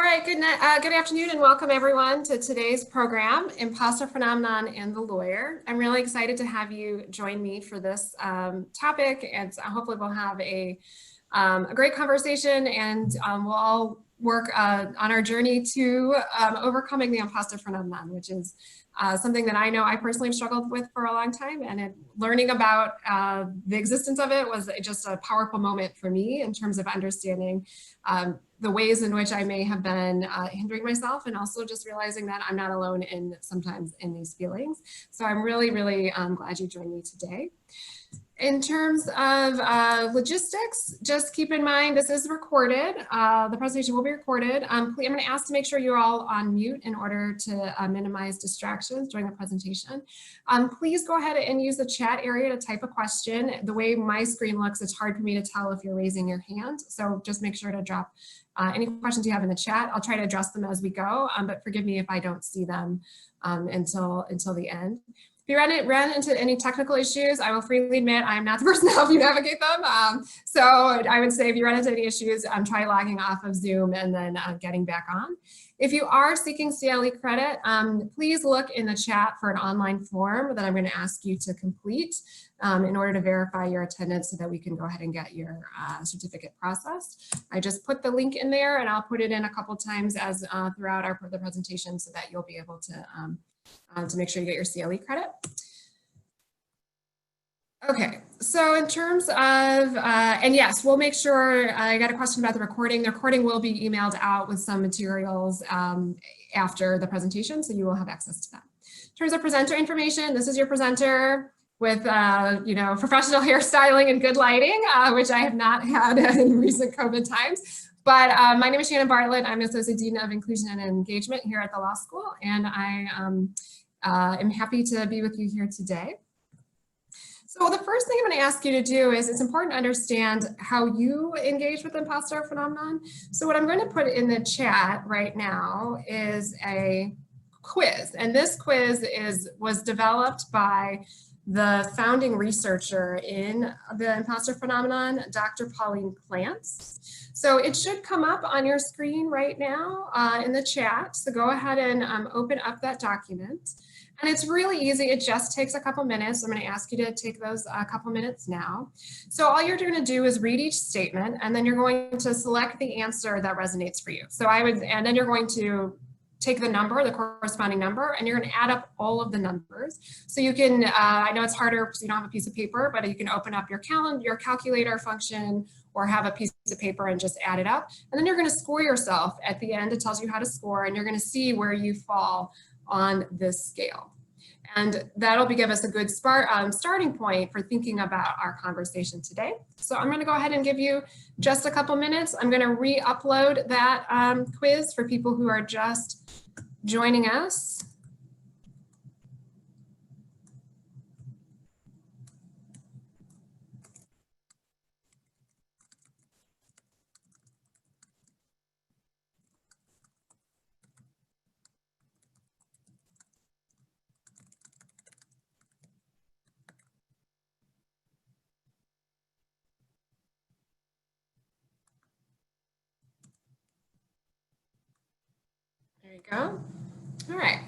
right, good afternoon and welcome everyone to today's program, Impostor Phenomenon and the Lawyer. I'm really excited to have you join me for this topic, and hopefully we'll have a great conversation, and we'll all work on our journey to overcoming the imposter phenomenon, which is something that I know I personally have struggled with for a long time, and learning about the existence of it was just a powerful moment for me in terms of understanding the ways in which I may have been hindering myself, and also just realizing that I'm not alone sometimes in these feelings. So I'm really glad you joined me today. In terms of logistics, just keep in mind this is recorded. The presentation will be recorded. I'm going to ask to make sure you're all on mute in order to minimize distractions during the presentation. Please go ahead and use the chat area to type a question. The way my screen looks, it's hard for me to tell if you're raising your hand. So just make sure to drop any questions you have in the chat. I'll try to address them as we go, but forgive me if I don't see them until the end. If you run into any technical issues, I will freely admit I'm not the person to help you navigate them. So I would say if you run into any issues, try logging off of Zoom and then getting back on. If you are seeking CLE credit, please look in the chat for an online form that I'm going to ask you to complete in order to verify your attendance so that we can go ahead and get your certificate processed. I just put the link in there, and I'll put it in a couple times as throughout the presentation so that you'll be able to make sure you get your CLE credit. Okay, so in terms of, and yes, we'll make sure, I got a question about the recording. The recording will be emailed out with some materials after the presentation, so you will have access to that. In terms of presenter information, this is your presenter with, professional hairstyling and good lighting, which I have not had in recent COVID times. But my name is Shannon Bartlett. I'm Associate Dean of Inclusion and Engagement here at the law school, and I am happy to be with you here today. So the first thing I'm going to ask you to do is it's important to understand how you engage with the imposter phenomenon. So what I'm going to put in the chat right now is a quiz, and this quiz was developed by the founding researcher in the imposter phenomenon, Dr. Pauline Clance. So it should come up on your screen right now in the chat. So go ahead and open up that document. And it's really easy. It just takes a couple minutes. I'm going to ask you to take those a couple minutes now. So all you're going to do is read each statement, and then you're going to select the answer that resonates for you. So and then you're going to take the number, the corresponding number, and you're going to add up all of the numbers. So you can, I know it's harder because you don't have a piece of paper, but you can open up your calculator function or have a piece of paper and just add it up. And then you're going to score yourself at the end. It tells you how to score, and you're going to see where you fall on this scale. And that'll give us a good starting point for thinking about our conversation today. So I'm going to go ahead and give you just a couple minutes. I'm going to re-upload that quiz for people who are just joining us. There you go. All right.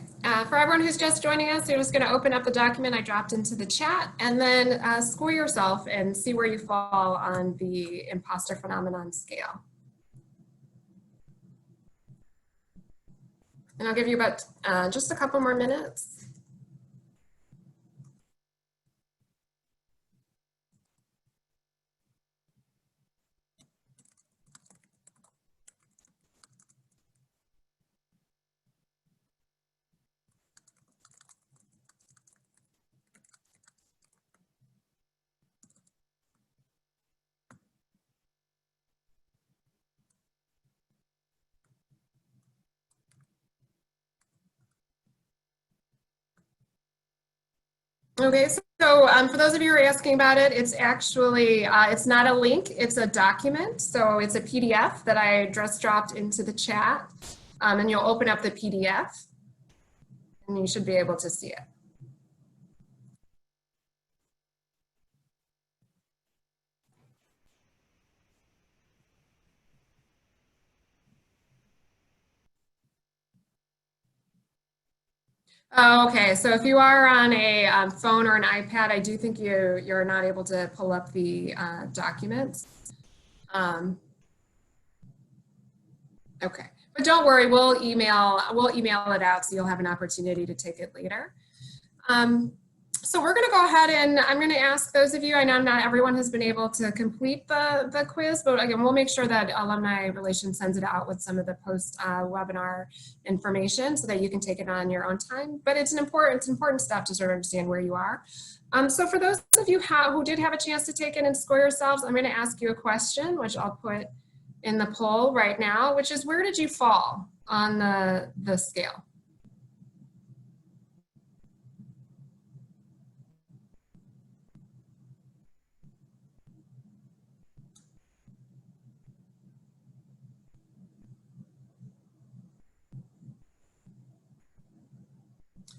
For everyone who's just joining us, you're just going to open up the document I dropped into the chat, and then score yourself and see where you fall on the imposter phenomenon scale. And I'll give you about just a couple more minutes. Okay, so for those of you who are asking about it, it's actually, it's not a link, it's a document. So it's a PDF that I just dropped into the chat, and you'll open up the PDF and you should be able to see it. Oh, okay, so if you are on a phone or an iPad, I do think you're not able to pull up the documents. Um, okay, but don't worry, we'll email it out so you'll have an opportunity to take it later. Um, so we're going to go ahead and I'm going to ask those of you, I know not everyone has been able to complete the quiz, but again, we'll make sure that Alumni Relations sends it out with some of the post webinar information so that you can take it on your own time. But it's an important step to sort of understand where you are. So for those of you who did have a chance to take it and score yourselves, I'm going to ask you a question, which I'll put in the poll right now, which is where did you fall on the scale?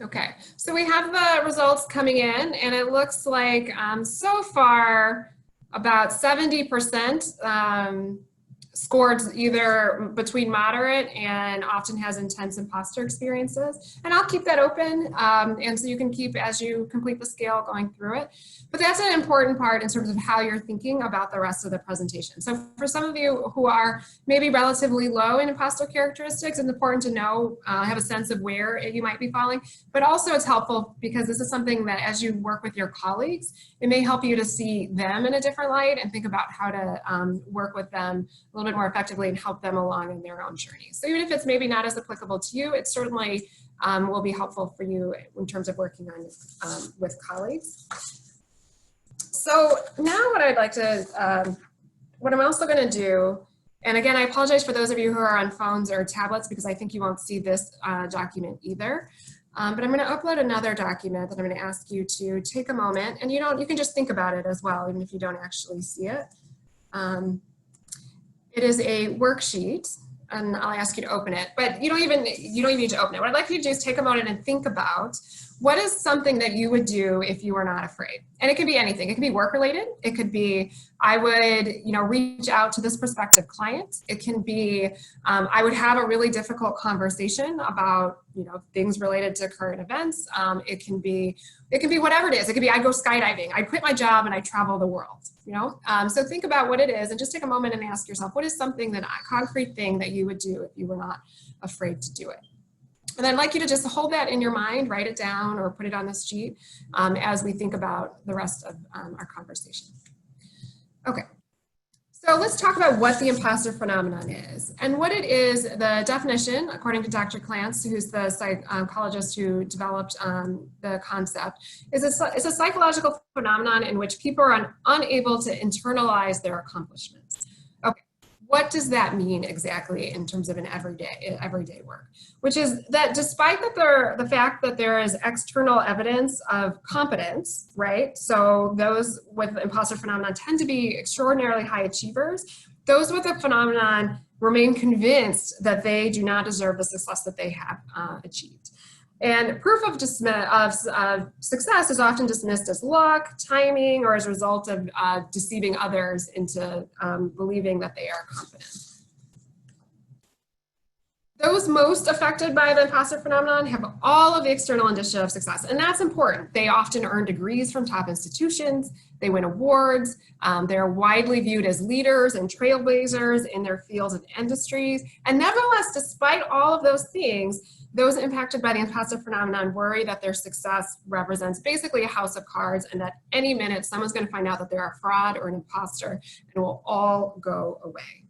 Okay, so we have the results coming in, and it looks like so far about 70% scored either between moderate and often has intense imposter experiences. And I'll keep that open, and so you can keep, as you complete the scale, going through it. But that's an important part in terms of how you're thinking about the rest of the presentation. So for some of you who are maybe relatively low in imposter characteristics, it's important to know, have a sense of where you might be falling. But also it's helpful because this is something that as you work with your colleagues, it may help you to see them in a different light and think about how to work with them a little bit more effectively and help them along in their own journey. So even if it's maybe not as applicable to you, it certainly will be helpful for you in terms of working on with colleagues. So now what I'd like to, what I'm also going to do, and again, I apologize for those of you who are on phones or tablets because I think you won't see this document either. But I'm going to upload another document that I'm going to ask you to take a moment, and you can just think about it as well, even if you don't actually see it. It is a worksheet, and I'll ask you to open it, but you don't even need to open it. What I'd like you to do is take a moment and think about what is something that you would do if you were not afraid. And it could be anything. It could be work related. It could be, I would, reach out to this prospective client. It can be, I would have a really difficult conversation about, things related to current events. It can be whatever it is. It could be, I go skydiving. I quit my job and I travel the world, So think about what it is and just take a moment and ask yourself, what is something a concrete thing that you would do if you were not afraid to do it? And I'd like you to just hold that in your mind, write it down or put it on this sheet as we think about the rest of our conversation. Okay, so let's talk about what the imposter phenomenon is. And what it is, the definition, according to Dr. Clance, who's the psychologist who developed the concept, is it's a psychological phenomenon in which people are unable to internalize their accomplishments. Okay. What does that mean exactly in terms of an everyday work? Which is that despite the fact that there is external evidence of competence, right? So those with the imposter phenomenon tend to be extraordinarily high achievers. Those with the phenomenon remain convinced that they do not deserve the success that they have achieved. And proof of success is often dismissed as luck, timing, or as a result of deceiving others into believing that they are competent. Those most affected by the imposter phenomenon have all of the external indicia of success, and that's important. They often earn degrees from top institutions, they win awards, they're widely viewed as leaders and trailblazers in their fields and industries, and nevertheless, despite all of those things, those impacted by the imposter phenomenon worry that their success represents basically a house of cards and that any minute someone's going to find out that they're a fraud or an imposter and it will all go away.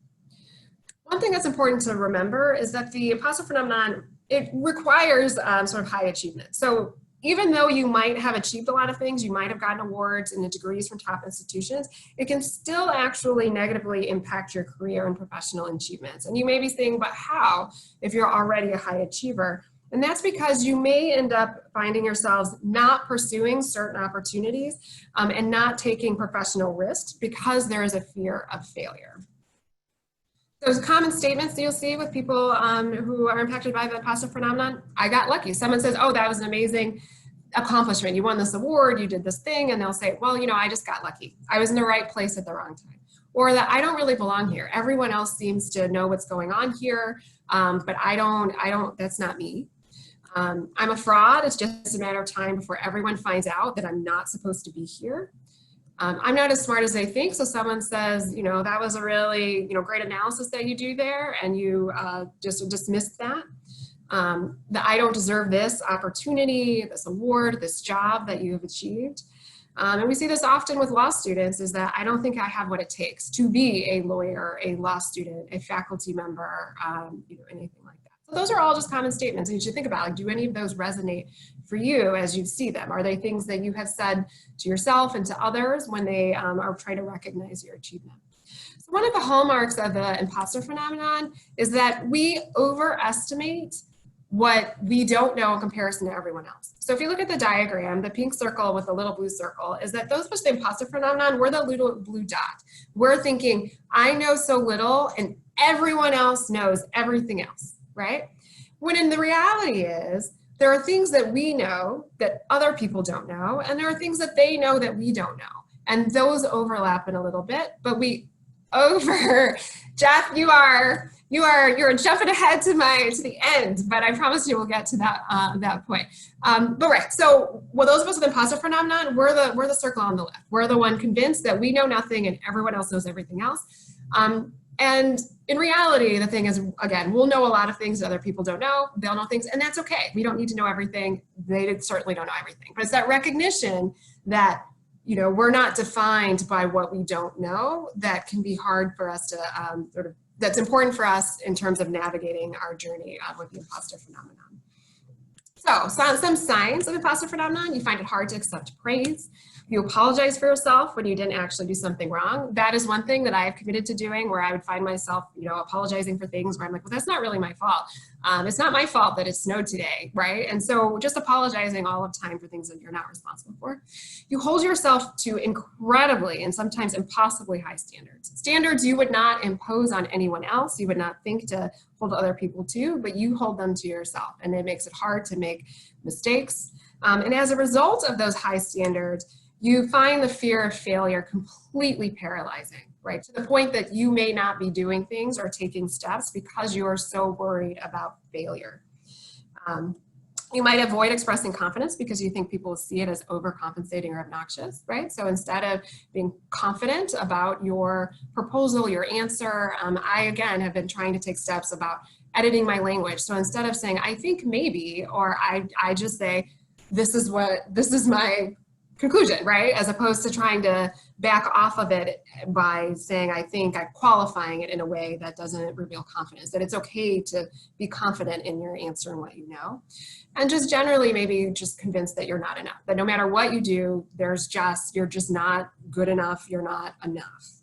One thing that's important to remember is that the imposter phenomenon, it requires sort of high achievement. So even though you might have achieved a lot of things, you might have gotten awards and degrees from top institutions, it can still actually negatively impact your career and professional achievements. And you may be saying, but how if you're already a high achiever? And that's because you may end up finding yourselves not pursuing certain opportunities and not taking professional risks because there is a fear of failure. Those common statements that you'll see with people who are impacted by the imposter phenomenon, I got lucky. Someone says, oh, that was an amazing accomplishment. You won this award, you did this thing, and they'll say, well, I just got lucky. I was in the right place at the wrong time. Or that I don't really belong here. Everyone else seems to know what's going on here, but I don't, that's not me. I'm a fraud. It's just a matter of time before everyone finds out that I'm not supposed to be here. I'm not as smart as they think. So someone says, that was a really, great analysis that you do there, and you just dismissed that. That I don't deserve this opportunity, this award, this job that you have achieved. And we see this often with law students, is that I don't think I have what it takes to be a lawyer, a law student, a faculty member, anything like that. So those are all just common statements, and you should think about, like, do any of those resonate for you as you see them? Are they things that you have said to yourself and to others when they are trying to recognize your achievement? So one of the hallmarks of the imposter phenomenon is that we overestimate what we don't know in comparison to everyone else. So if you look at the diagram, the pink circle with the little blue circle is that those with the imposter phenomenon, we're the little blue dot. We're thinking, I know so little and everyone else knows everything else, right? When in the reality is, there are things that we know that other people don't know, and there are things that they know that we don't know. And those overlap in a little bit, but Jeff, you're jumping ahead to the end, but I promise you we'll get to that point. But right, so those of us with imposter phenomenon, we're the circle on the left. We're the one convinced that we know nothing and everyone else knows everything else. And in reality, the thing is, again, we'll know a lot of things that other people don't know. They'll know things, and that's okay. We don't need to know everything. They certainly don't know everything. But it's that recognition that we're not defined by what we don't know that can be hard for us to that's important for us in terms of navigating our journey with the imposter phenomenon. So some signs of imposter phenomenon: you find it hard to accept praise. You apologize for yourself when you didn't actually do something wrong. That is one thing that I have committed to doing, where I would find myself, apologizing for things where I'm like, well, that's not really my fault. It's not my fault that it snowed today, right? And so just apologizing all of the time for things that you're not responsible for. You hold yourself to incredibly and sometimes impossibly high standards. Standards you would not impose on anyone else, you would not think to hold other people to, but you hold them to yourself, and it makes it hard to make mistakes. And as a result of those high standards, you find the fear of failure completely paralyzing, right? To the point that you may not be doing things or taking steps because you are so worried about failure. You might avoid expressing confidence because you think people will see it as overcompensating or obnoxious, right? So instead of being confident about your proposal, your answer, I, again, have been trying to take steps about editing my language. So instead of saying, I think maybe, or I just say, this is my conclusion, right? As opposed to trying to back off of it by saying, I think, I'm qualifying it in a way that doesn't reveal confidence, that it's okay to be confident in your answer and what you know. And just generally maybe just convinced that you're not enough, that no matter what you do, you're just not good enough, you're not enough.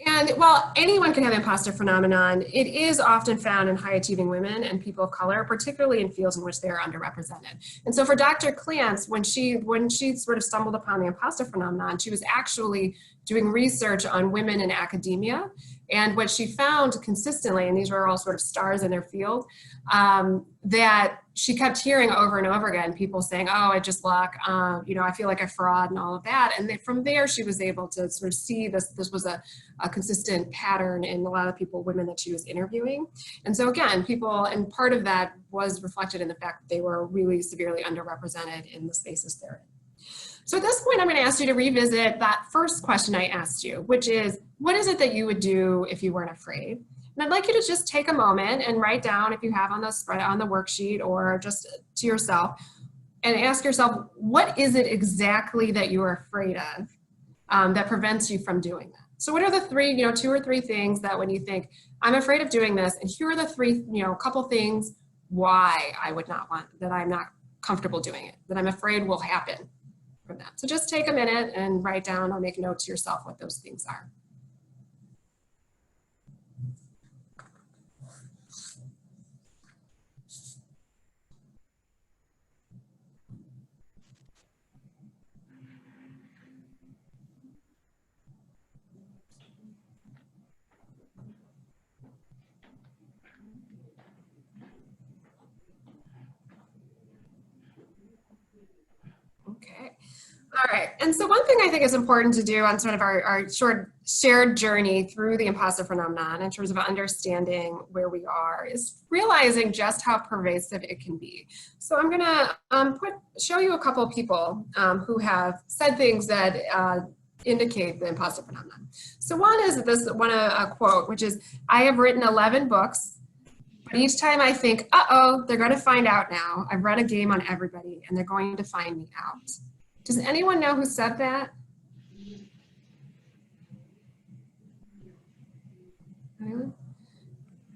And while anyone can have imposter phenomenon, it is often found in high achieving women and people of color, particularly in fields in which they are underrepresented. And so for Dr. Clance, when she sort of stumbled upon the imposter phenomenon, she was actually doing research on women in academia. And what she found consistently, and these were all sort of stars in their field, that she kept hearing over and over again, people saying, oh, I just luck, I feel like a fraud and all of that. And from there, she was able to sort of see this was a consistent pattern in a lot of women that she was interviewing. And so again, and part of that was reflected in the fact that they were really severely underrepresented in the spaces they're in. So at this point, I'm going to ask you to revisit that first question I asked you, which is, what is it that you would do if you weren't afraid? And I'd like you to just take a moment and write down, if you have on the worksheet or just to yourself, and ask yourself, what is it exactly that you are afraid of that prevents you from doing that? So what are the three, 2 or 3 things that when you think, I'm afraid of doing this, and here are the 3, couple things why I would not want, that I'm not comfortable doing it, that I'm afraid will happen from that. So just take a minute and write down or make notes to yourself what those things are. Okay. All right. And so one thing I think is important to do on sort of our short shared journey through the imposter phenomenon in terms of understanding where we are is realizing just how pervasive it can be. So I'm gonna show you a couple of people who have said things that indicate the imposter phenomenon. So one is a quote, which is, "I have written 11 books, but each time I think, uh-oh, they're gonna find out now. I've run a game on everybody and they're going to find me out." Does anyone know who said that? Anyone?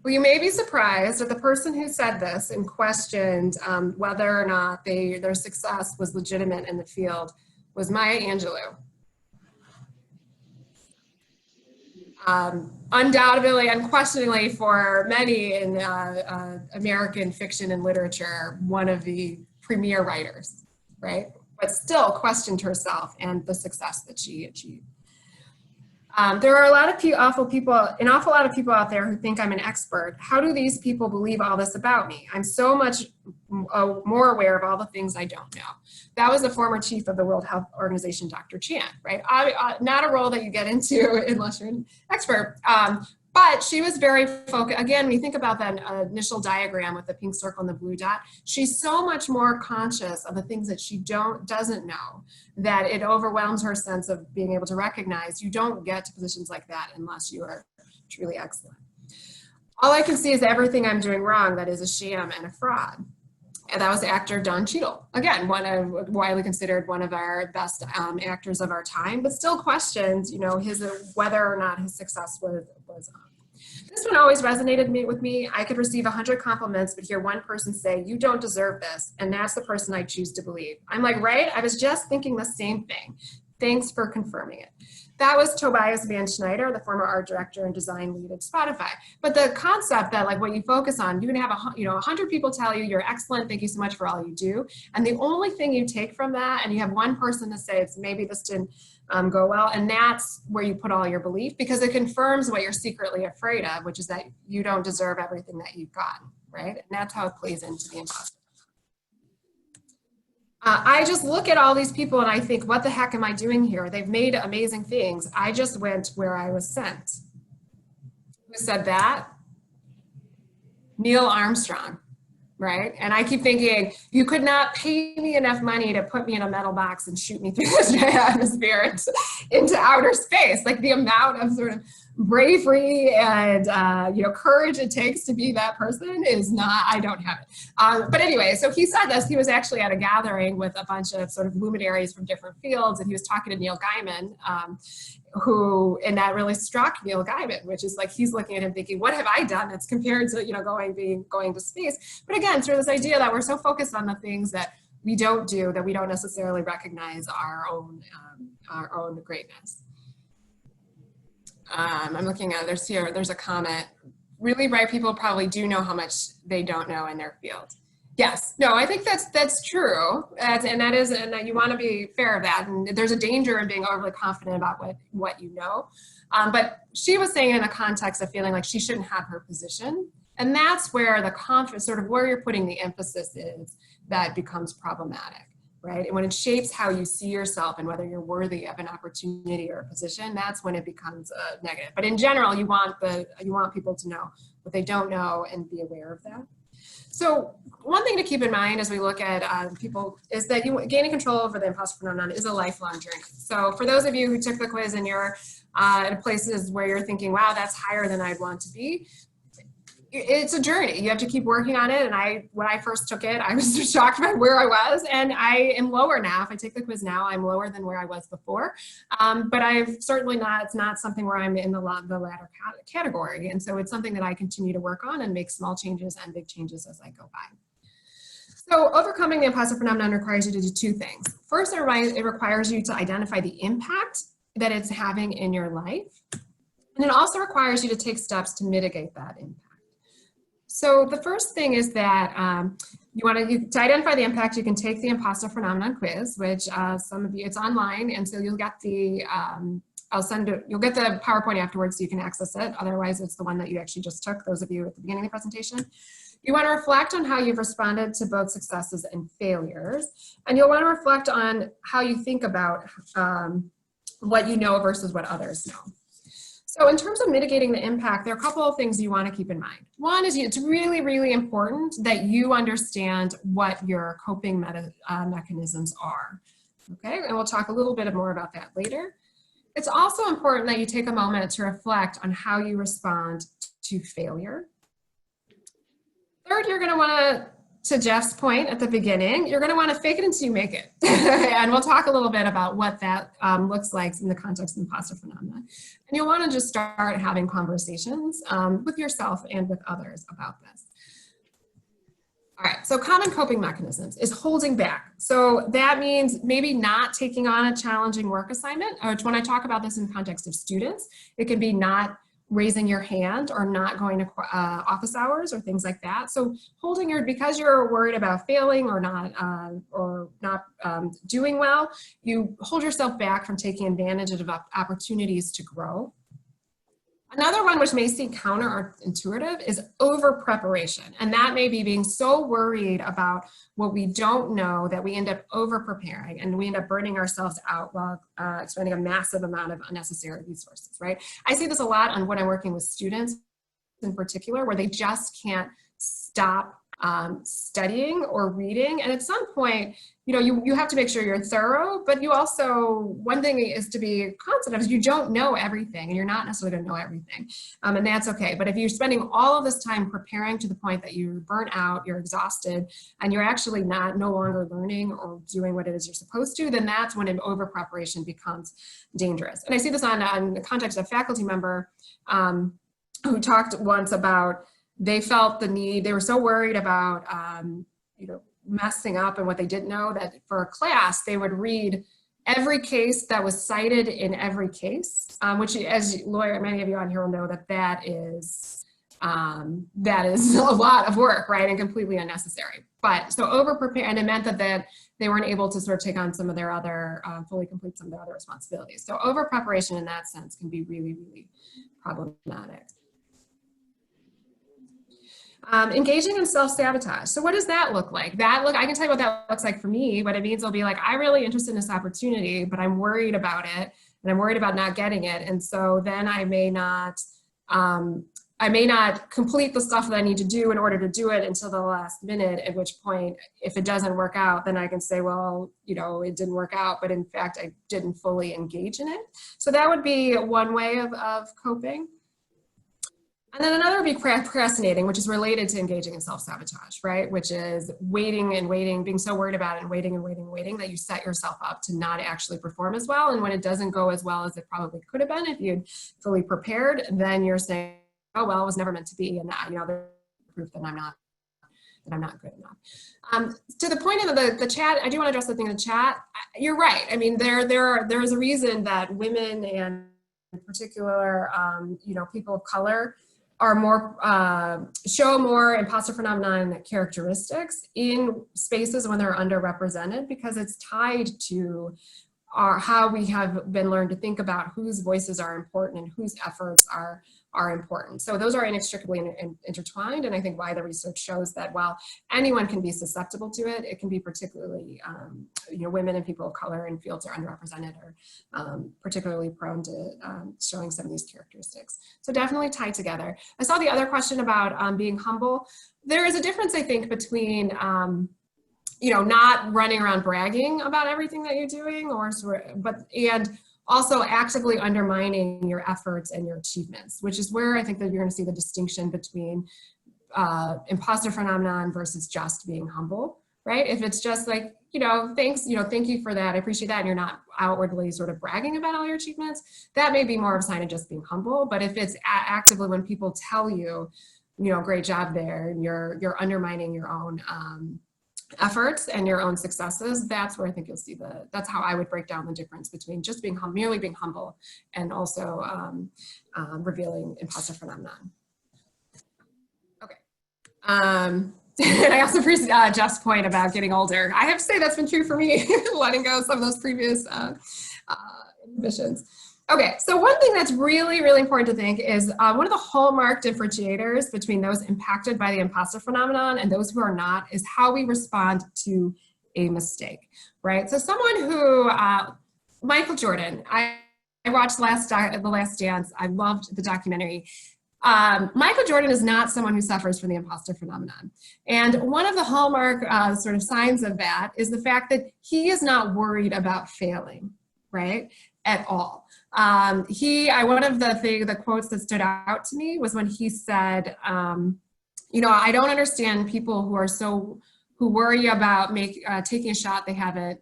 Well, you may be surprised that the person who said this and questioned whether or not their success was legitimate in the field was Maya Angelou. Undoubtedly, unquestionably, for many in American fiction and literature, one of the premier writers, right? But still questioned herself and the success that she achieved. There are an awful lot of people out there who think I'm an expert. How do these people believe all this about me? I'm so much more aware of all the things I don't know. That was the former chief of the World Health Organization, Dr. Chan, right? Not a role that you get into unless you're an expert. But she was very focused. Again, when you think about that initial diagram with the pink circle and the blue dot, she's so much more conscious of the things that she doesn't know that it overwhelms her sense of being able to recognize you don't get to positions like that unless you are truly excellent. All I can see is everything I'm doing wrong that is a sham and a fraud. And that was actor Don Cheadle. Again, widely considered one of our best actors of our time, but still questions, whether or not his success was This one always resonated with me. I could receive 100 compliments, but hear one person say, "You don't deserve this," and that's the person I choose to believe. I'm like, right? I was just thinking the same thing. Thanks for confirming it. That was Tobias Van Schneider, the former art director and design lead at Spotify. But the concept that like what you focus on, you can have 100 people tell you you're excellent, thank you so much for all you do, and the only thing you take from that, and you have one person to say, it's maybe this didn't go well, and that's where you put all your belief, because it confirms what you're secretly afraid of, which is that you don't deserve everything that you've gotten, right? And that's how it plays into the imposter. I just look at all these people and I think, what the heck am I doing here? They've made amazing things. I just went where I was sent. Who said that? Neil Armstrong, right? And I keep thinking, you could not pay me enough money to put me in a metal box and shoot me through the atmosphere into outer space. Like the amount of sort of bravery and courage it takes to be that person is not, I don't have it. But anyway, so he said this. He was actually at a gathering with a bunch of sort of luminaries from different fields, and he was talking to Neil Gaiman, and that really struck Neil Gaiman, which is like, he's looking at him thinking, what have I done that's compared to going to space? But again, through this idea that we're so focused on the things that we don't do that we don't necessarily recognize our own greatness. I'm looking at, there's a comment. Really bright people probably do know how much they don't know in their field. Yes, no, I think that's true. And that you want to be fair of that. And there's a danger in being overly confident about what you know. But she was saying in the context of feeling like she shouldn't have her position. And that's where the confidence, sort of where you're putting the emphasis is, that becomes problematic. Right? And when it shapes how you see yourself and whether you're worthy of an opportunity or a position, that's when it becomes negative. But in general, you want people to know what they don't know and be aware of that. So one thing to keep in mind as we look at people is that gaining control over the imposter phenomenon is a lifelong journey. So for those of you who took the quiz and you're in places where you're thinking, wow, that's higher than I'd want to be, it's a journey. You have to keep working on it. And when I first took it, I was shocked by where I was, and I am lower now. If I take the quiz now, I'm lower than where I was before. But I've certainly not, it's not something where I'm in the latter category. And so it's something that I continue to work on and make small changes and big changes as I go by. So overcoming the imposter phenomenon requires you to do two things. First, it requires you to identify the impact that it's having in your life. And it also requires you to take steps to mitigate that impact. So the first thing is that to identify the impact, you can take the imposter phenomenon quiz, which some of you, it's online, and so you'll get the you'll get the PowerPoint afterwards so you can access it. Otherwise, it's the one that you actually just took, those of you at the beginning of the presentation. You want to reflect on how you've responded to both successes and failures, and you'll want to reflect on how you think about what you know versus what others know. So in terms of mitigating the impact, there are a couple of things you want to keep in mind. One is it's really, really important that you understand what your coping mechanisms are. Okay, and we'll talk a little bit more about that later. It's also important that you take a moment to reflect on how you respond to failure. Third, you're going to want to Jeff's point at the beginning, you're going to want to fake it until you make it. And we'll talk a little bit about what that looks like in the context of imposter phenomenon. And you'll want to just start having conversations with yourself and with others about this. All right, so common coping mechanisms is holding back. So that means maybe not taking on a challenging work assignment, which when I talk about this in the context of students, it can be not raising your hand or not going to office hours or things like that. So holding because you're worried about failing or not doing well, you hold yourself back from taking advantage of opportunities to grow. Another one which may seem counterintuitive is over preparation. And that may be being so worried about what we don't know that we end up over preparing and we end up burning ourselves out while expending a massive amount of unnecessary resources, right? I see this a lot on when I'm working with students in particular, where they just can't stop studying or reading. And at some point, you have to make sure you're thorough, but you also, one thing is to be constant of is you don't know everything and you're not necessarily going to know everything. And that's okay. But if you're spending all of this time preparing to the point that you're burnt out, you're exhausted, and you're actually no longer learning or doing what it is you're supposed to, then that's when an over preparation becomes dangerous. And I see this on the context of a faculty member who talked once about they felt the need, they were so worried about, messing up and what they didn't know that for a class, they would read every case that was cited in every case, which as lawyer, many of you on here will know that is a lot of work, right? And completely unnecessary. But so over prepare, and it meant that they weren't able to sort of take on some of their other, fully complete some of their other responsibilities. So over preparation in that sense can be really, really problematic. Engaging in self-sabotage. So what does that look like? I can tell you what that looks like for me. What it means will be like, I'm really interested in this opportunity, but I'm worried about it and I'm worried about not getting it. And so then I may not complete the stuff that I need to do in order to do it until the last minute, at which point, if it doesn't work out, then I can say, well, it didn't work out, but in fact, I didn't fully engage in it. So that would be one way of coping. And then another would be procrastinating, which is related to engaging in self-sabotage, right? Which is waiting and waiting, being so worried about it and waiting and waiting and waiting that you set yourself up to not actually perform as well. And when it doesn't go as well as it probably could have been if you'd fully prepared, then you're saying, oh, well, it was never meant to be. And that, there's proof that I'm not good enough. To the point of the chat, I do want to address the thing in the chat. You're right. I mean, there is a reason that women and in particular, people of color are show more imposter phenomenon characteristics in spaces when they're underrepresented, because it's tied to how we have been learned to think about whose voices are important and whose efforts are important. So those are inextricably intertwined, and I think why the research shows that while anyone can be susceptible to it, it can be particularly, women and people of color in fields that are underrepresented are particularly prone to showing some of these characteristics. So definitely tied together. I saw the other question about being humble. There is a difference, I think, between not running around bragging about everything that you're doing, and also actively undermining your efforts and your achievements, which is where I think that you're going to see the distinction between imposter phenomenon versus just being humble, right? If it's just like, thanks, thank you for that, I appreciate that, and you're not outwardly sort of bragging about all your achievements, that may be more of a sign of just being humble. But if it's actively when people tell you, great job there, and you're undermining your own efforts and your own successes, that's where I think you'll see that's how I would break down the difference between just being merely being humble and also revealing imposter phenomenon. Okay. And I also appreciate Jeff's point about getting older. I have to say that's been true for me, letting go of some of those previous ambitions. Okay, so one thing that's really, really important to think is one of the hallmark differentiators between those impacted by the imposter phenomenon and those who are not is how we respond to a mistake, right? So someone who, Michael Jordan, I watched The Last Dance. I loved the documentary. Michael Jordan is not someone who suffers from the imposter phenomenon. And one of the hallmark sort of signs of that is the fact that he is not worried about failing, right, at all. One of the quotes that stood out to me was when he said, you know, I don't understand people who worry about taking a shot they haven't,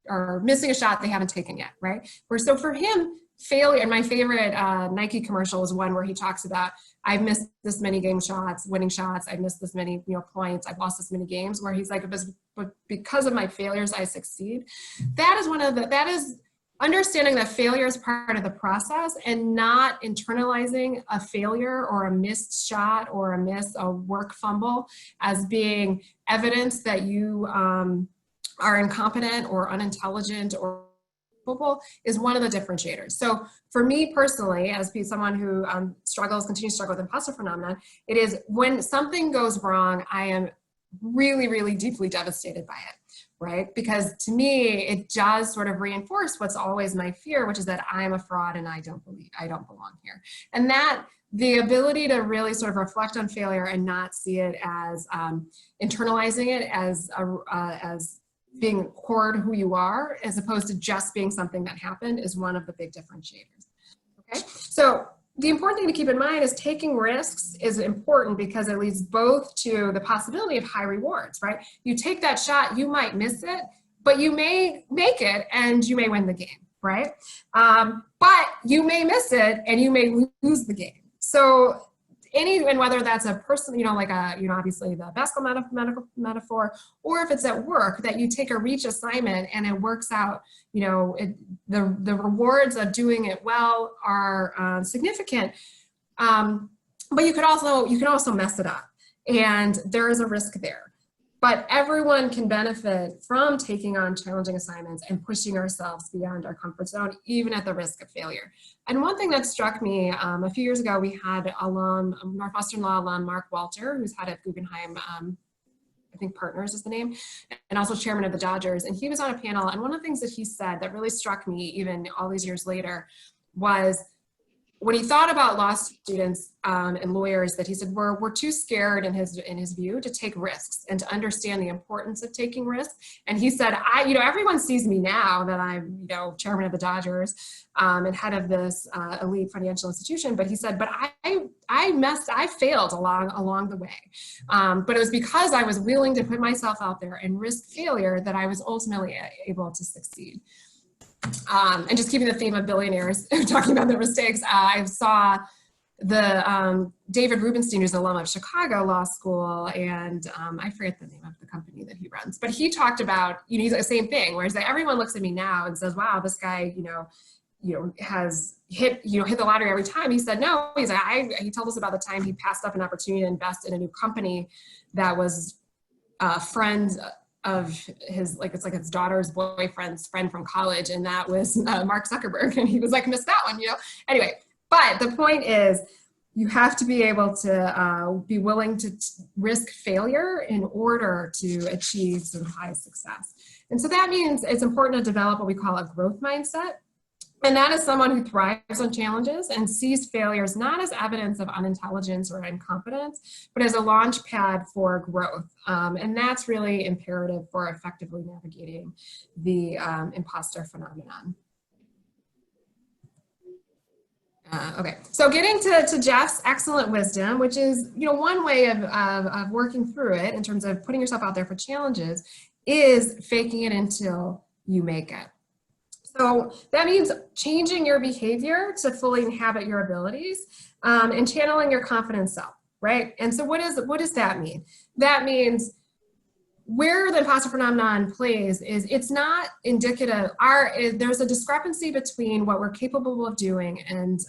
or missing a shot they haven't taken yet, right? So for him, failure, and my favorite Nike commercial is one where he talks about, I've missed this many game shots, winning shots, I've missed this many points, I've lost this many games, where he's like, but because of my failures, I succeed. That is understanding that failure is part of the process and not internalizing a failure or a missed shot or a work fumble as being evidence that you are incompetent or unintelligent or capable is one of the differentiators. So for me personally, as someone who continues to struggle with imposter phenomenon, it is when something goes wrong, I am really, really deeply devastated by it. Right? Because to me, it does sort of reinforce what's always my fear, which is that I'm a fraud and I don't belong here. And that the ability to really sort of reflect on failure and not see it as internalizing it as being core to who you are, as opposed to just being something that happened, is one of the big differentiators. Okay, so the important thing to keep in mind is taking risks is important because it leads both to the possibility of high rewards, right? You take that shot, you might miss it, but you may make it and you may win the game, right? But you may miss it and you may lose the game. So and whether that's a person, obviously the basketball metaphor, or if it's at work, that you take a reach assignment and it works out, the rewards of doing it well are significant. But you can also mess it up, and there is a risk there. But everyone can benefit from taking on challenging assignments and pushing ourselves beyond our comfort zone, even at the risk of failure. And one thing that struck me, a few years ago, we had Northwestern law alum, Mark Walter, who's head of Guggenheim, I think Partners is the name, and also chairman of the Dodgers. And he was on a panel, and one of the things that he said that really struck me, even all these years later, was when he thought about law students and lawyers, that he said we're too scared in his view to take risks and to understand the importance of taking risks. And he said, everyone sees me now that I'm chairman of the Dodgers and head of this elite financial institution. But he said, but I failed along the way. But it was because I was willing to put myself out there and risk failure that I was ultimately able to succeed. And just keeping the theme of billionaires talking about their mistakes, I saw the David Rubenstein, who's an alum of Chicago Law School, and I forget the name of the company that he runs, but he talked about, he's the same thing, where he's like, everyone looks at me now and says, wow, this guy, has hit the lottery every time. He said, no, he's like, he told us about the time he passed up an opportunity to invest in a new company that was friends of his, it's like his daughter's boyfriend's friend from college, and that was Mark Zuckerberg, and he was like, missed that one, Anyway, but the point is, you have to be able to be willing to risk failure in order to achieve some high success. And so that means it's important to develop what we call a growth mindset. And that is someone who thrives on challenges and sees failures not as evidence of unintelligence or incompetence, but as a launch pad for growth. And that's really imperative for effectively navigating the imposter phenomenon. Okay, so getting to Jeff's excellent wisdom, which is one way of working through it in terms of putting yourself out there for challenges, is faking it until you make it. So that means changing your behavior to fully inhabit your abilities and channeling your confident self, right? And so what does that mean? That means where the imposter phenomenon plays is it's not indicative. There's a discrepancy between what we're capable of doing and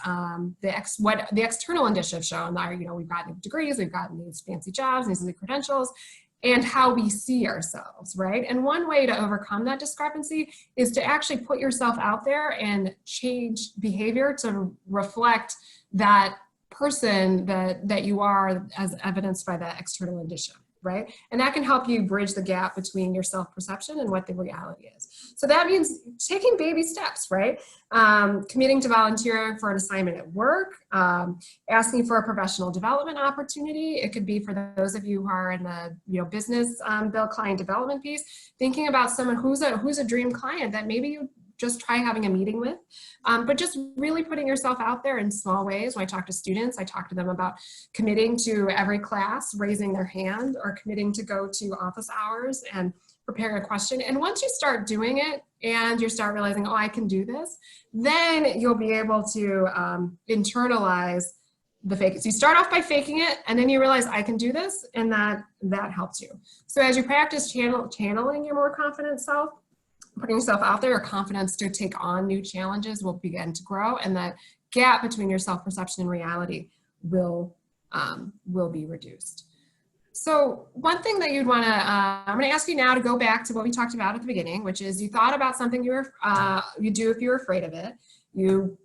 what the external indicia have shown. We've gotten degrees, we've gotten these fancy jobs, these credentials, and how we see ourselves, right? And one way to overcome that discrepancy is to actually put yourself out there and change behavior to reflect that person that you are, as evidenced by the external indicia, right? And that can help you bridge the gap between your self-perception and what the reality is. So that means taking baby steps, right? Committing to volunteering for an assignment at work, asking for a professional development opportunity. It could be for those of you who are in the business build client development piece, thinking about someone who's a dream client that maybe you just try having a meeting with, but just really putting yourself out there in small ways. When I talk to students, I talk to them about committing to every class, raising their hand, or committing to go to office hours and prepare a question. And once you start doing it and you start realizing, oh, I can do this, then you'll be able to internalize the fake it. So you start off by faking it, and then you realize I can do this, and that helps you. So as you practice channeling your more confident self, putting yourself out there, your confidence to take on new challenges will begin to grow, and that gap between your self-perception and reality will be reduced. So one thing that you'd want to, I'm going to ask you now to go back to what we talked about at the beginning, which is you thought about something you do if you're afraid of it. You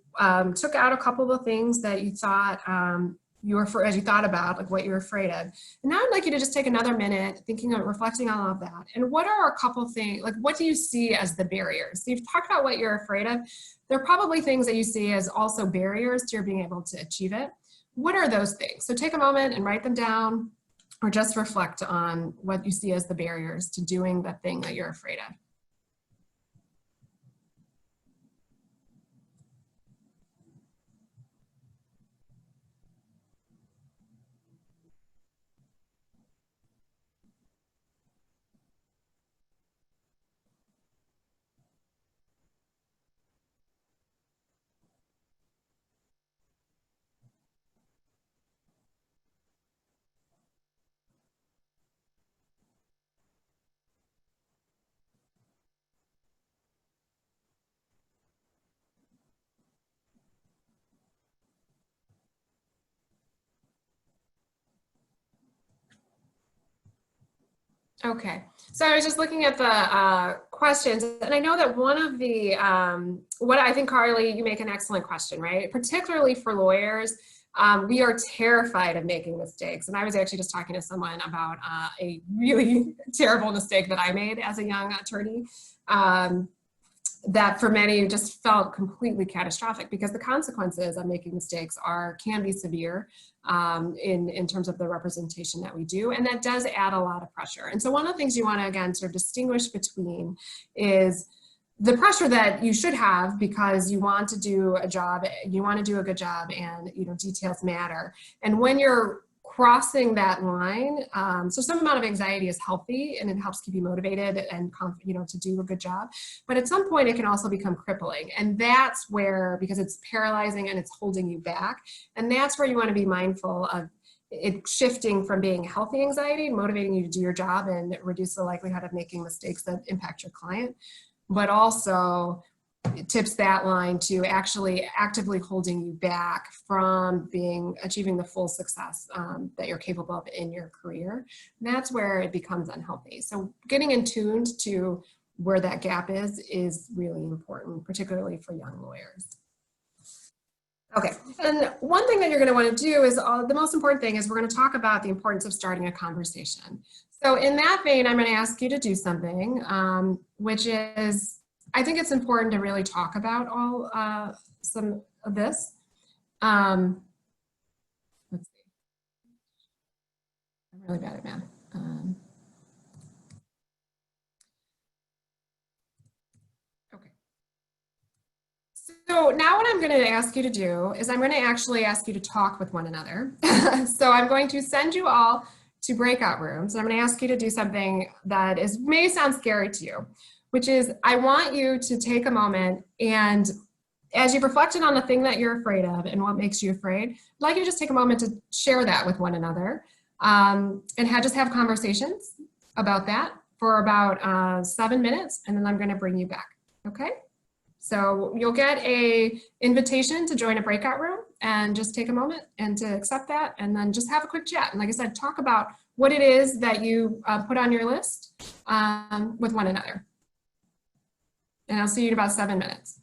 took out a couple of things that you thought as you thought about, like what you're afraid of. And now I'd like you to just take another minute thinking of reflecting on all of that. And what are a couple things, like what do you see as the barriers? So you've talked about what you're afraid of. There are probably things that you see as also barriers to your being able to achieve it. What are those things? So take a moment and write them down, or just reflect on what you see as the barriers to doing the thing that you're afraid of. Okay, so I was just looking at the questions, and I know that one of the, what I think, Carly, you make an excellent question, right? Particularly for lawyers, we are terrified of making mistakes. And I was actually just talking to someone about a really terrible mistake that I made as a young attorney. That for many just felt completely catastrophic, because the consequences of making mistakes can be severe in terms of the representation that we do, and that does add a lot of pressure. And so one of the things you want to, again, sort of distinguish between is the pressure that you should have because you want to do a job, you want to do a good job, and details matter. And when you're crossing that line, so some amount of anxiety is healthy and it helps keep you motivated and to do a good job. But at some point it can also become crippling, and that's where, because it's paralyzing and it's holding you back, and that's where you want to be mindful of it shifting from being healthy anxiety, motivating you to do your job and reduce the likelihood of making mistakes that impact your client, but also it tips that line to actually actively holding you back from achieving the full success that you're capable of in your career. And that's where it becomes unhealthy. So getting in tuned to where that gap is really important, particularly for young lawyers. Okay, and one thing that you're going to want to do is, the most important thing is we're going to talk about the importance of starting a conversation. So in that vein, I'm going to ask you to do something, which is, I think it's important to really talk about some of this. Let's see. I'm really bad at math. Okay. So now what I'm going to ask you to do is I'm going to actually ask you to talk with one another. So I'm going to send you all to breakout rooms. And I'm going to ask you to do something that may sound scary to you, which is I want you to take a moment, and as you've reflected on the thing that you're afraid of and what makes you afraid, I'd like you to just take a moment to share that with one another, and just have conversations about that for about 7 minutes, and then I'm going to bring you back. Okay? So you'll get an invitation to join a breakout room, and just take a moment and to accept that, and then just have a quick chat. And like I said, talk about what it is that you put on your list with one another. And I'll see you in about 7 minutes.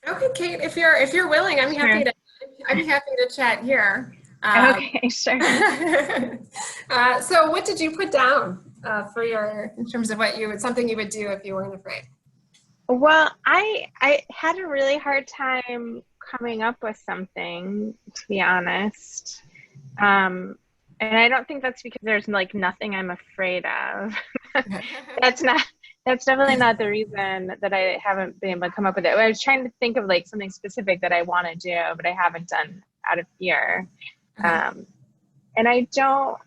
Okay, Kate, if you're willing, I'm happy Sure. to chat here. Okay, sure. So what did you put down for your in terms of something you would do if you weren't afraid? Well, I had a really hard time coming up with something, to be honest. And I don't think that's because there's like nothing I'm afraid of. That's not that's definitely not the reason that I haven't been able to come up with it. I was trying to think of like something specific that I want to do, but I haven't done out of fear. Okay. Um, and I can't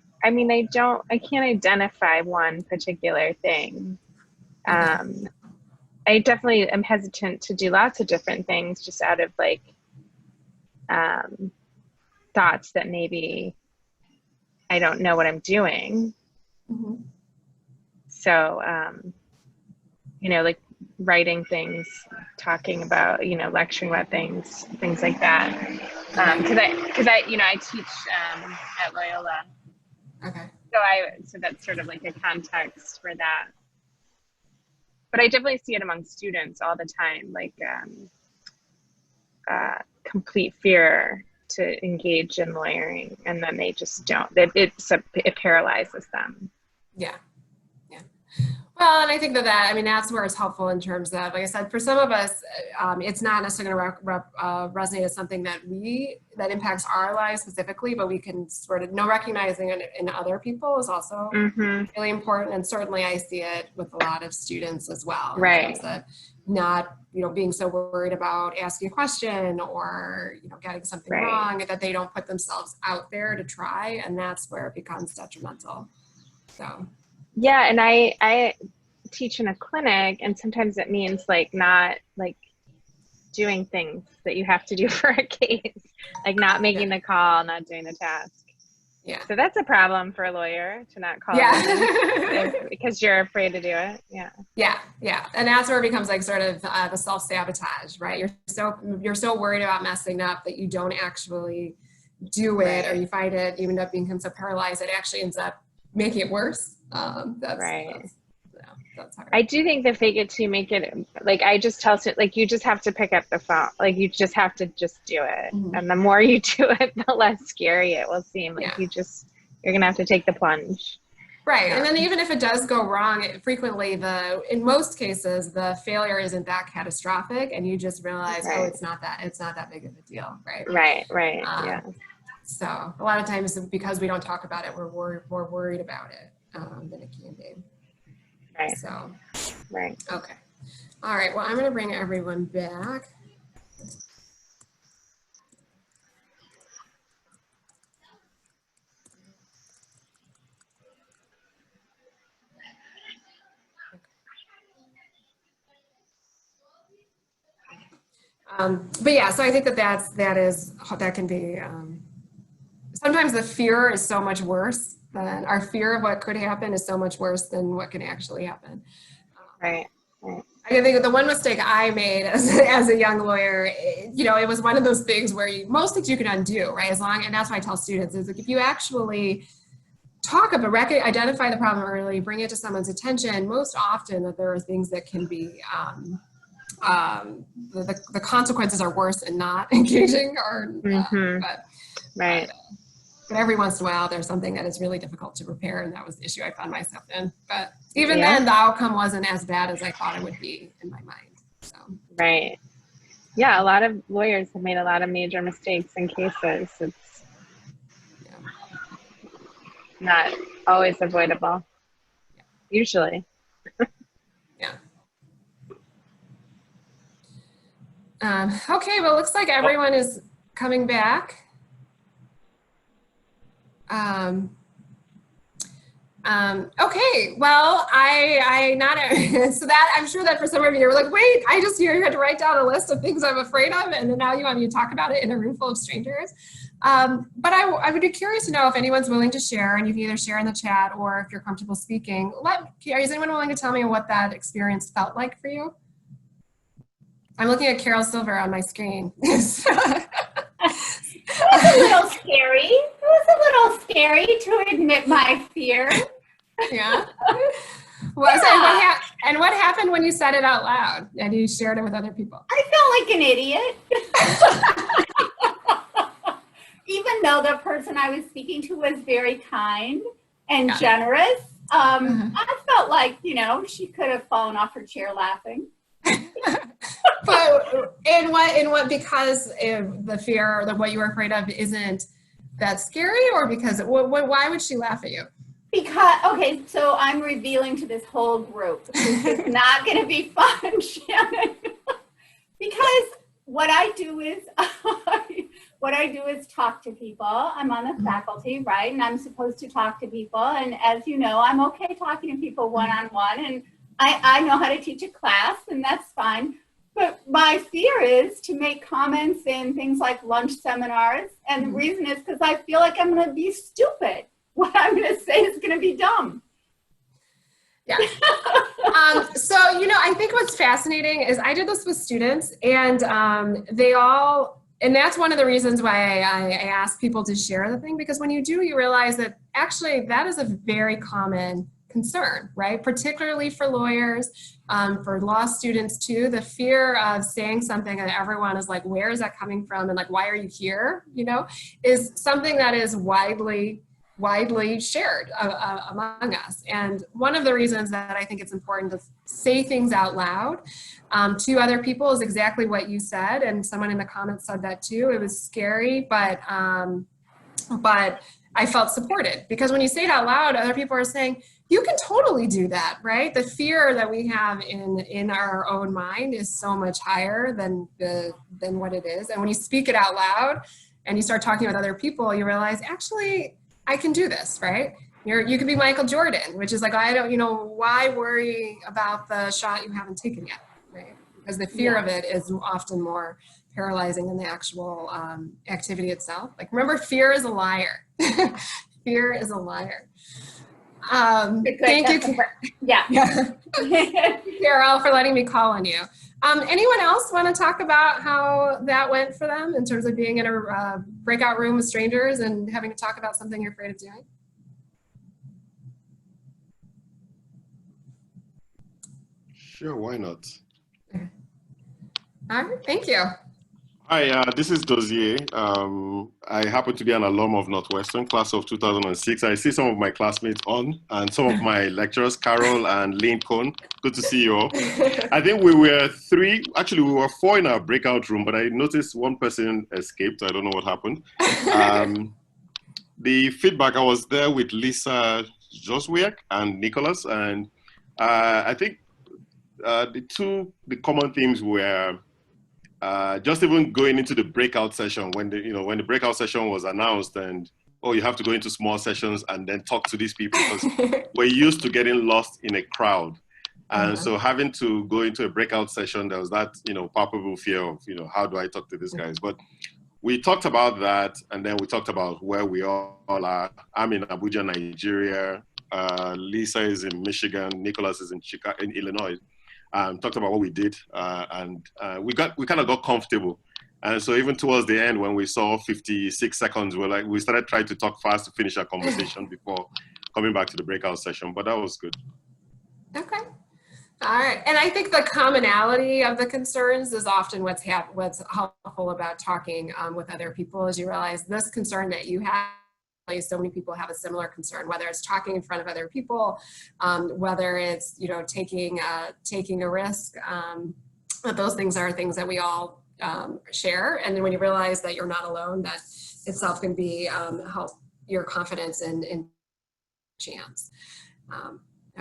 identify one particular thing. Okay. Um, I definitely am hesitant to do lots of different things just out of like um, thoughts that maybe I don't know what I'm doing. Mhm. So, like writing things, talking about, lecturing about things like that. Okay. Because I teach at Loyola. Okay. So that's sort of like a context for that. But I definitely see it among students all the time, like complete fear to engage in lawyering, and then they just don't. It paralyzes them. Yeah. Yeah. Well, and I think I mean, that's where it's helpful in terms of, like I said, for some of us, it's not necessarily going to resonate as something that impacts our lives specifically, but we can sort of recognizing it in other people is also Mm-hmm. really important. And certainly I see it with a lot of students as well in terms Right. of not, being so worried about asking a question or, getting something Right. wrong that they don't put themselves out there to try. And that's where it becomes detrimental. So. Yeah, and I teach in a clinic, and sometimes it means like not like doing things that you have to do for a case, like not Yeah. making the call, not doing the task. Yeah. So that's a problem for a lawyer to not call Yeah. a witness because you're afraid to do it. Yeah. Yeah, yeah, and that's where it becomes like sort of the self-sabotage, right? You're so worried about messing up that you don't actually do it, or Right. you find it you end up being so paralyzed it actually ends up making it worse. Right. That's hard. I do think the fake it till you make it, like I just tell it, like you just have to pick up the phone, like you just have to just do it, Mhm. and the more you do it, the less scary it will seem. Like Yeah. you're gonna have to take the plunge. Right, and then even if it does go wrong, frequently in most cases, the failure isn't that catastrophic, and you just realize, oh, Right. it's not that big of a deal, right? Right. Yeah. So a lot of times, because we don't talk about it, we're more worried about it than it can be. Right. So, Right. okay, all right. Well, I'm going to bring everyone back. But yeah, so I think that can be, sometimes the fear is so much worse than our fear of what could happen is so much worse than what can actually happen. Right. Right. I think the one mistake I made as a young lawyer, it was one of those things where most things you can undo, right? And that's why I tell students is like, if you actually identify the problem early, bring it to someone's attention, most often that there are things that can be, the consequences are worse in not engaging Mm-hmm. Right. but every once in a while there's something that is really difficult to repair, and that was the issue I found myself in. But even Yeah. then, the outcome wasn't as bad as I thought it would be in my mind. So. Right. Yeah, a lot of lawyers have made a lot of major mistakes in cases. It's not always avoidable. Usually. Yeah. Okay, well, it looks like everyone is coming back. Okay, well, I not so that I'm sure that for some of you, you're like, wait, I just hear you had to write down a list of things I'm afraid of, and then now you want me to talk about it in a room full of strangers. But I would be curious to know if anyone's willing to share, and you can either share in the chat or if you're comfortable speaking. Is anyone willing to tell me what that experience felt like for you? I'm looking at Carol Silver on my screen. It was a little scary. It was a little scary to admit my fear. Yeah. Well, yeah. So what happened happened when you said it out loud and you shared it with other people? I felt like an idiot. Even though the person I was speaking to was very kind and generous, I felt like, you know, she could have fallen off her chair laughing. But in what, because the fear that what you were afraid of isn't that scary, or because, why would she laugh at you? Because, okay, so I'm revealing to this whole group, it's not going to be fun, Shannon. Because what I do is talk to people. I'm on the faculty, right? And I'm supposed to talk to people. And as you know, I'm okay talking to people one-on-one. And I know how to teach a class, and that's fine. But my fear is to make comments in things like lunch seminars. And the reason is because I feel like I'm going to be stupid. What I'm going to say is going to be dumb. Yeah. So, you know, I think what's fascinating is I did this with students, and and that's one of the reasons why I ask people to share the thing, because when you do, you realize that actually that is a very common concern, right? Particularly for lawyers, for law students too, the fear of saying something that everyone is like, where is that coming from? And like, why are you here? You know, is something that is widely shared among us. And one of the reasons that I think it's important to say things out loud to other people is exactly what you said. And someone in the comments said that too. It was scary, but I felt supported, because when you say it out loud, other people are saying, you can totally do that, right? The fear that we have in our own mind is so much higher than what it is. And when you speak it out loud and you start talking with other people, you realize, actually, I can do this, right? You could be Michael Jordan, which is like, I don't, you know, why worry about the shot you haven't taken yet, right? Because the fear of it is often more paralyzing than the actual activity itself. Like, remember, fear is a liar. Fear is a liar. Thank you, Carol, for letting me call on you. Anyone else want to talk about how that went for them in terms of being in a breakout room with strangers and having to talk about something you're afraid of doing? Sure, why not? All right, thank you. Hi, this is Dozier. I happen to be an alum of Northwestern, class of 2006. I see some of my classmates on, and some of my lecturers, Carol and Lincoln. Good to see you all. I think we were we were four in our breakout room, but I noticed one person escaped. I don't know what happened. The feedback, I was there with Lisa Joswiak and Nicholas, and I think the common themes were just even going into the breakout session when the breakout session was announced, and you have to go into small sessions and then talk to these people, because we're used to getting lost in a crowd. And so having to go into a breakout session, there was that, palpable fear of, how do I talk to these guys? But we talked about that, and then we talked about where we all are. I'm in Abuja, Nigeria. Lisa is in Michigan. Nicholas is in Illinois. Talked about what we did, and we kind of got comfortable. And so even towards the end, when we saw 56 seconds, we started trying to talk fast to finish our conversation before coming back to the breakout session. But that was good. Okay. All right. And I think the commonality of the concerns is often what's helpful about talking with other people, is you realize this concern that you have, so many people have a similar concern, whether it's talking in front of other people, whether it's, taking a risk. Those things are things that we all share. And then when you realize that you're not alone, that itself can be help your confidence in chance. All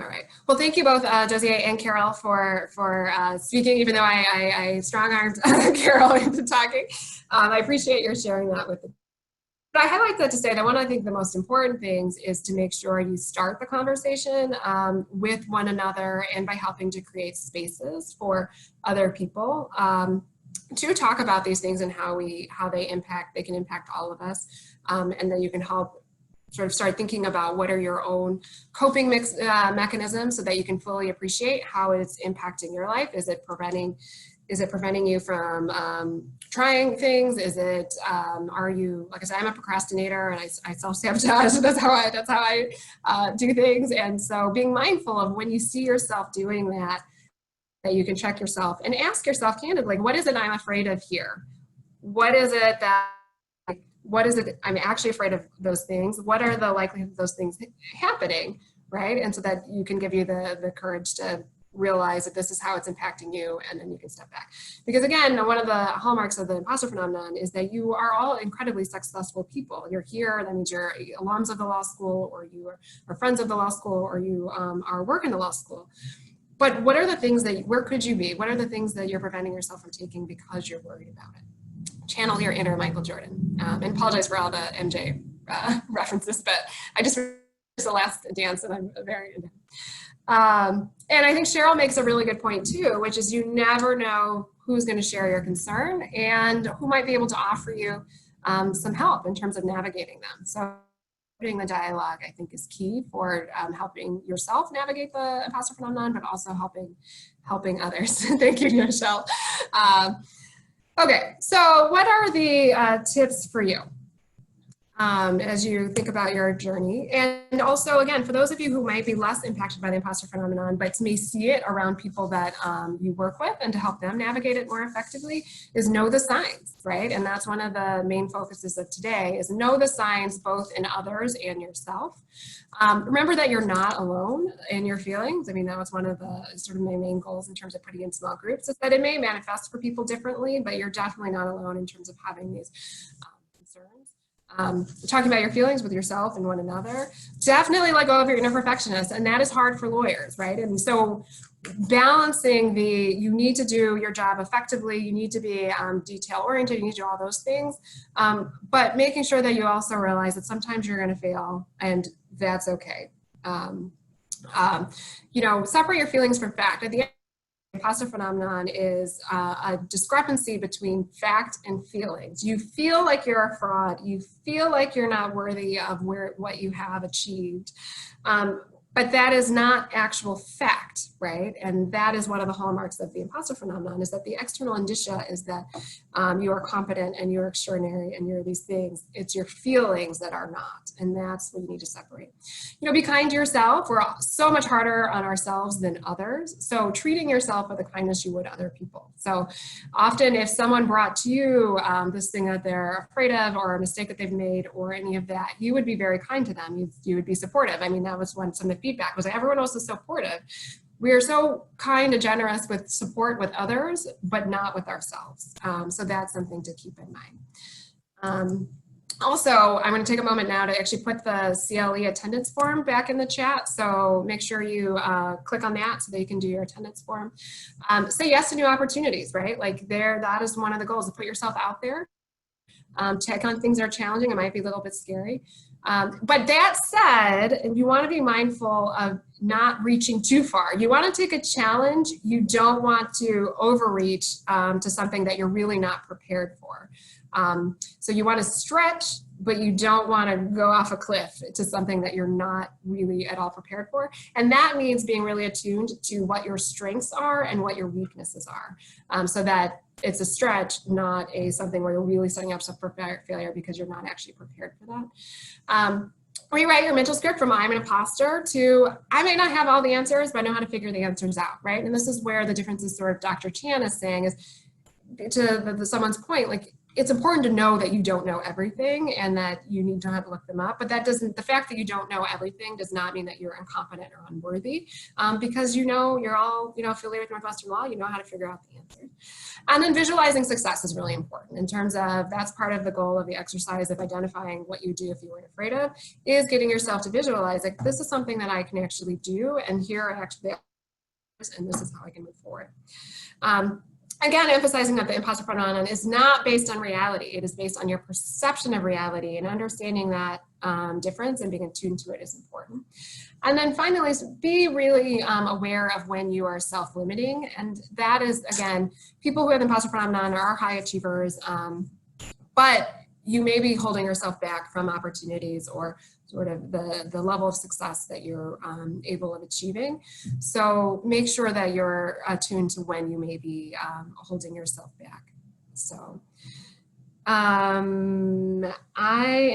right. Well, thank you both, Dozier and Carol, for speaking, even though I strong-armed Carol into talking. I appreciate your sharing that with the. But I highlight that to say that one of I think the most important things is to make sure you start the conversation with one another, and by helping to create spaces for other people to talk about these things and how they can impact all of us, and then you can help sort of start thinking about what are your own coping mechanisms, so that you can fully appreciate how it's impacting your life. Is it preventing you from trying things? Is it, are you, like I said, I'm a procrastinator and I self-sabotage. That's how I do things. And so being mindful of when you see yourself doing that, that you can check yourself and ask yourself candidly, what is it I'm afraid of here? What is it that, what is it I'm actually afraid of those things? What are the likelihood of those things happening, right? And so that you can give you the courage to realize that this is how it's impacting you, and then you can step back. Because again, one of the hallmarks of the imposter phenomenon is that you are all incredibly successful people. You're here, that means you're alums of the law school, or you are friends of the law school, or you are working the law school. But what are the things that, where could you be? What are the things that you're preventing yourself from taking because you're worried about it? Channel your inner Michael Jordan. And apologize for all the MJ references, but I just the last dance and I'm very into it. And I think Cheryl makes a really good point too, which is you never know who's going to share your concern and who might be able to offer you some help in terms of navigating them. So putting the dialogue, I think, is key for helping yourself navigate the imposter phenomenon, but also helping others. Thank you, Michelle. Okay, so what are the tips for you as you think about your journey? And also, again, for those of you who might be less impacted by the imposter phenomenon, but may see it around people that you work with, and to help them navigate it more effectively, is know the signs, right? And that's one of the main focuses of today, is know the signs both in others and yourself. Remember that you're not alone in your feelings. I mean, that was one of the sort of my main goals in terms of putting in small groups, is that it may manifest for people differently, but you're definitely not alone in terms of having these concerns. Talking about your feelings with yourself and one another. Definitely let go of your inner perfectionist, and that is hard for lawyers, right? And so balancing you need to do your job effectively, you need to be detail oriented, you need to do all those things, but making sure that you also realize that sometimes you're going to fail, and that's okay. You know, separate your feelings from fact. At the end, the imposter phenomenon is a discrepancy between fact and feelings. You feel like you're a fraud. You feel like you're not worthy of what you have achieved. But that is not actual fact, right? And that is one of the hallmarks of the imposter phenomenon, is that the external indicia is that you are competent and you're extraordinary and you're these things. It's your feelings that are not, and that's what you need to separate. You know, be kind to yourself. We're so much harder on ourselves than others. So treating yourself with the kindness you would other people. So often if someone brought to you this thing that they're afraid of, or a mistake that they've made, or any of that, you would be very kind to them. You would be supportive. I mean, that was some of the feedback was like, everyone else is supportive. We are so kind and generous with support with others, but not with ourselves. So that's something to keep in mind. Also, I'm going to take a moment now to actually put the CLE attendance form back in the chat. So make sure you click on that so that you can do your attendance form. Say yes to new opportunities, right? Like that is one of the goals, to put yourself out there. Check on things that are challenging. It might be a little bit scary. But that said, you want to be mindful of not reaching too far. You want to take a challenge. You don't want to overreach to something that you're really not prepared for. So you want to stretch, but you don't want to go off a cliff to something that you're not really at all prepared for. And that means being really attuned to what your strengths are and what your weaknesses are, so that it's a stretch, not something where you're really setting up for failure because you're not actually prepared for that. Rewrite your mental script from I'm an imposter to I may not have all the answers, but I know how to figure the answers out, right? And this is where the difference is sort of Dr. Chan is saying, is to someone's point, like, it's important to know that you don't know everything and that you need to have to look them up, but that doesn't, the fact that you don't know everything does not mean that you're incompetent or unworthy, because you're all, affiliated with Northwestern law, you know how to figure out the answer. And then visualizing success is really important in terms of, that's part of the goal of the exercise of identifying what you do if you weren't afraid of, is getting yourself to visualize, like, this is something that I can actually do, and here are actually, and this is how I can move forward. Again, emphasizing that the imposter phenomenon is not based on reality. It is based on your perception of reality, and understanding that difference and being attuned to it is important. And then finally, be really aware of when you are self-limiting. And that is, again, people who have the imposter phenomenon are high achievers, but you may be holding yourself back from opportunities or sort of the level of success that you're able of achieving. So make sure that you're attuned to when you may be holding yourself back. So I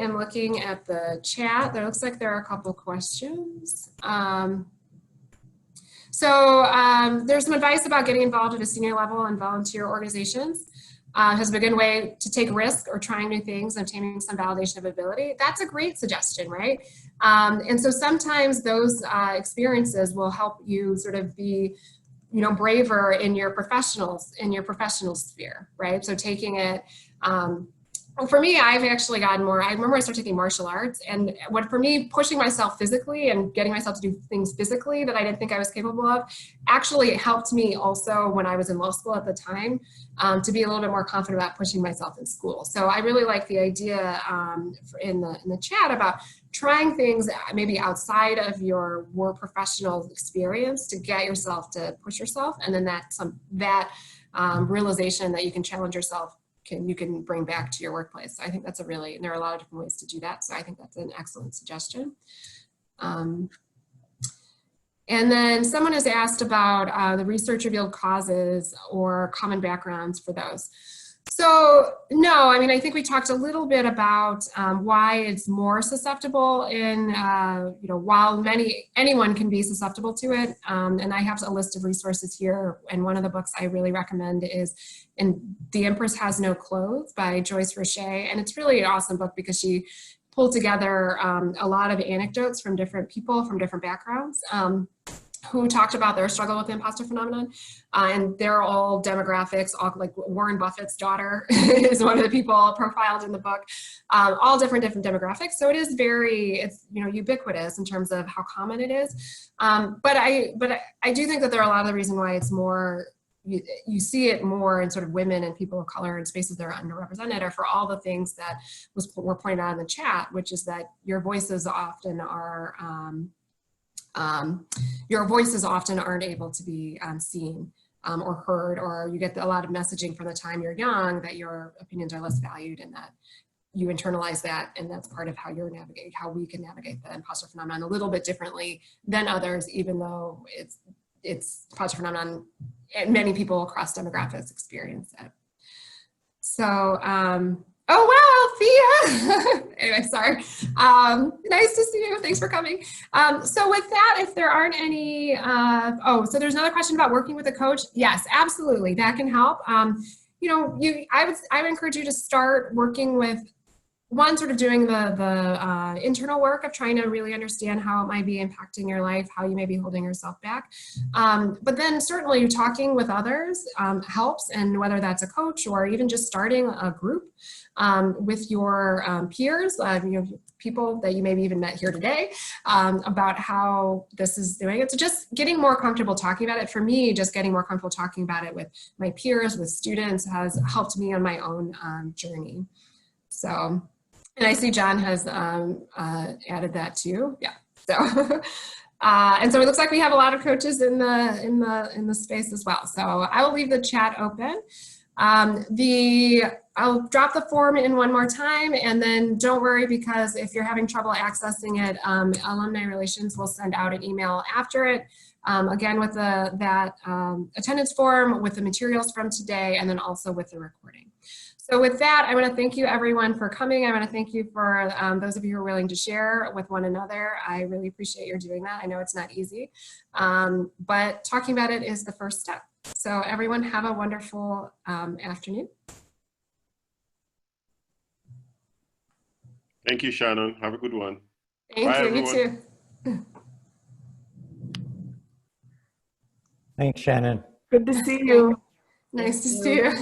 am looking at the chat. There looks like there are a couple questions. So there's some advice about getting involved at a senior level in volunteer organizations. Has been a good way to take risk or trying new things and obtaining some validation of ability. That's a great suggestion, right? And so sometimes those experiences will help you sort of be, braver in your professional sphere, right? So taking it, for me, I've actually gotten more. I remember I started taking martial arts, and for me, pushing myself physically and getting myself to do things physically that I didn't think I was capable of, actually helped me also when I was in law school at the time to be a little bit more confident about pushing myself in school. So I really like the idea in the chat about trying things maybe outside of your more professional experience to get yourself to push yourself, and then that realization that you can challenge yourself you can bring back to your workplace. So I think that's there are a lot of different ways to do that. So I think that's an excellent suggestion. And then someone has asked about the research revealed causes or common backgrounds for those. So no, I mean, I think we talked a little bit about why it's more susceptible in, while anyone can be susceptible to it. And I have a list of resources here. And one of the books I really recommend is The Empress Has No Clothes by Joyce Roche. And it's really an awesome book because she pulled together a lot of anecdotes from different people from different backgrounds. Who talked about their struggle with the imposter phenomenon. And they're all demographics, all like Warren Buffett's daughter is one of the people profiled in the book, all different demographics. So it is it's ubiquitous in terms of how common it is. But I do think that there are a lot of the reason why it's more, you see it more in sort of women and people of color in spaces that are underrepresented, or for all the things that were pointed out in the chat, which is that your voices often aren't able to be seen or heard, or you get a lot of messaging from the time you're young that your opinions are less valued, and that you internalize that, and that's part of how we can navigate the imposter phenomenon a little bit differently than others, even though it's imposter phenomenon and many people across demographics experience it. So oh wow, Thea. Anyway, sorry. Nice to see you. Thanks for coming. So with that, if there aren't any, so there's another question about working with a coach. Yes, absolutely, that can help. I would encourage you to start working with sort of doing the internal work of trying to really understand how it might be impacting your life, how you may be holding yourself back. But then certainly talking with others helps, and whether that's a coach or even just starting a group with your peers, people that you maybe even met here today, about how this is doing it. So just getting more comfortable talking about it. For me, just getting more comfortable talking about it with my peers, with students, has helped me on my own journey. So, and I see John has added that too. Yeah. So, and so it looks like we have a lot of coaches in the space as well. So I will leave the chat open. I'll drop the form in one more time, and then don't worry, because if you're having trouble accessing it, Alumni Relations will send out an email after it, again with that attendance form, with the materials from today, and then also with the recording. So with that, I want to thank you everyone for coming. I want to thank you for those of you who are willing to share with one another. I really appreciate your doing that. I know it's not easy, but talking about it is the first step. So everyone have a wonderful afternoon. Thank you, Shannon. Have a good one. Thank Bye, you, everyone. you too. Thanks, Shannon. Good to see you. Nice to see you.